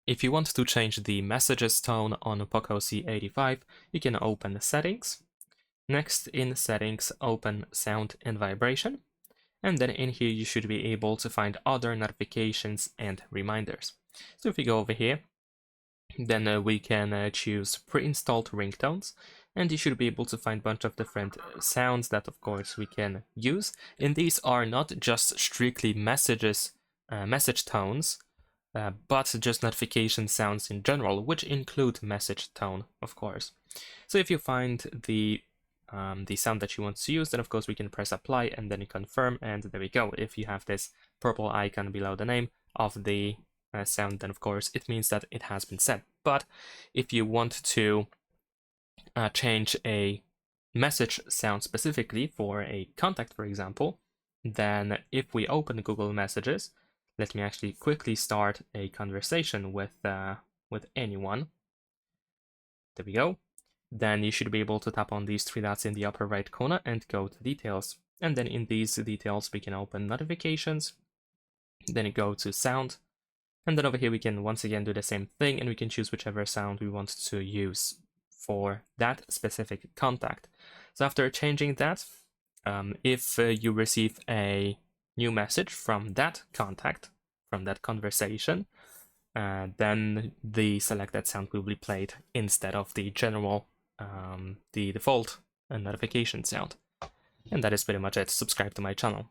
If you want to change the messages tone on POCO C85, you can open Settings. Next, in Settings, open Sound and Vibration. And then in here, you should be able to find other notifications and reminders. So if we go over here, then we can choose pre-installed ringtones, and you should be able to find a bunch of different sounds that, of course, we can use. And these are not just strictly message tones, but just notification sounds in general, which include message tone, of course. So if you find the sound that you want to use, then of course we can press apply and then confirm, and there we go. If you have this purple icon below the name of the sound, then of course it means that it has been set. But if you want to change a message sound specifically for a contact, for example, then if we open Google Messages, let me actually quickly start a conversation with anyone. There we go. Then you should be able to tap on these three dots in the upper right corner and go to details. And then in these details, we can open notifications, then you go to sound, and then over here we can once again do the same thing, and we can choose whichever sound we want to use for that specific contact. So after changing that, if you receive a new message from that contact, from that conversation, then the selected sound will be played instead of the general, the default notification sound. And that is pretty much it. Subscribe to my channel.